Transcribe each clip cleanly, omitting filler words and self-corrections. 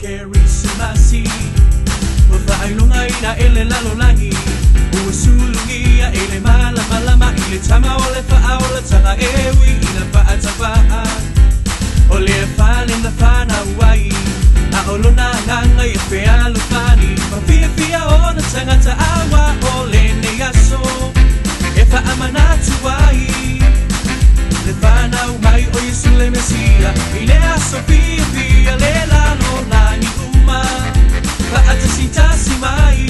Kerismasi Wafa'ilungai na ele lalolangi Uwasulungi ya ele malama Ile tama ole fa'a ole tanga ewi Ina fa'a taba'a Ole fa'ale na fa'na uwai A olo na nganga ya fea lupani Mafia fia o na tanga ta'awa Ole ne yaso E fa'a manatu wai Le fa'na umai o Yesu le Mesia Ile aso fia fia le lalo langi uma Fa'atasitasi mai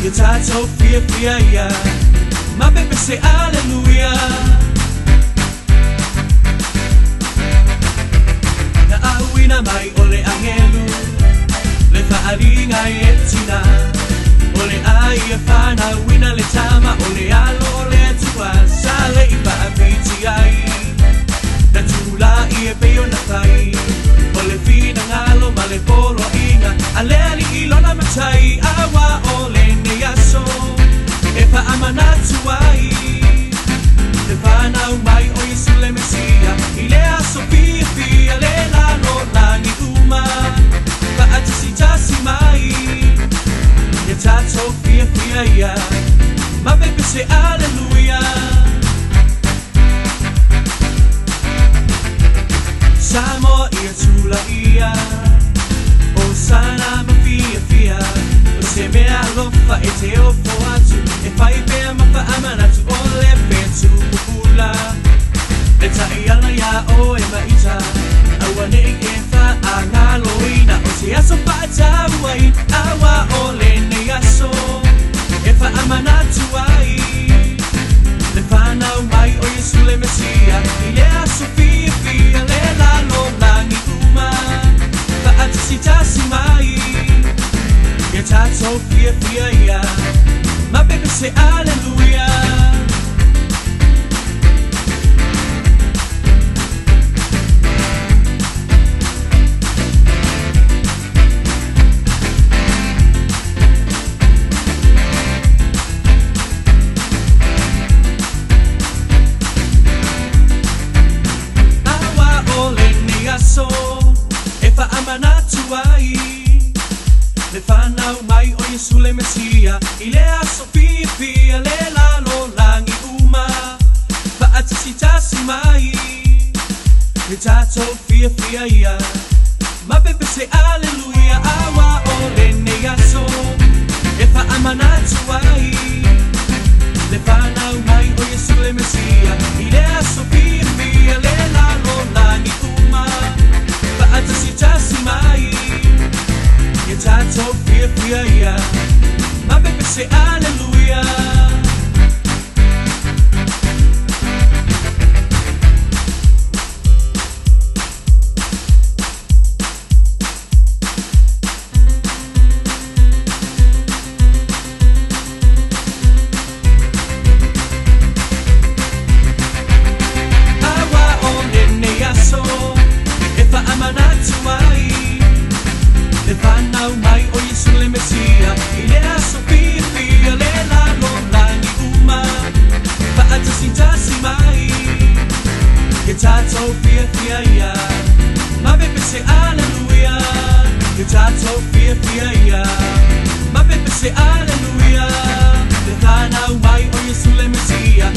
Ya tato fia fia ya Ma bebe se aleluia Na awina mai ole angelu Le fa'alinga etina Ole ai e fana wina le tama Ole alo ole atua Sale ipa apiti ai Na tula i e peo na tai Ole fina ngalo male polo inga Ale ali ilo na matai Awa ole ne yaso E fa amanatu ai Le fana umai o Yesu le Mesia Ile aso fia fia le lalo langi uma Fa atasitasi mai Ya tato fia fia ya Ma bebe se aleluia Samo ia tula ia O sana ma fia fia O se mea lofa e te ofo atu E fai pea ma fa amanatu O le petu pupula Le tai ala ya o e maita Awane e fa a ngaloina O se aso pa atawai Awa o le ne aso E fa amanatu ai Le whanau mai o Yesu le Mesia Ile aso fia fia le lalo langi uma Fa'atasitasi mai Ya tato fia fia ya Ma bebe se aleluia E fa amanatu ai Le whanau mai o Yesu le Mesia Ile aso fia fia le lalo langi uma Fa'atasitasi mai Le tato fia fia ia Ma bebe se aleluia Awa ole ne yaso E fa amanatu ai Le whanau mai o Yesu le Mesia Ile aso fia fia le lalo langi uma Fa'atasitasi mai Ya tato fia fia ya Ma bebe se aleluia Awa ole ne yaso E fa amanatu ai Le whanau mai o Yesu le Mesia Ile aso fia fia le lalo langi uma Fa'atasitasi mai Ya tato fia fia ya Ma bebe se aleluia Ya tato fia fia ya Ma bebe se aleluia Le whanau mai o Yesu le Mesia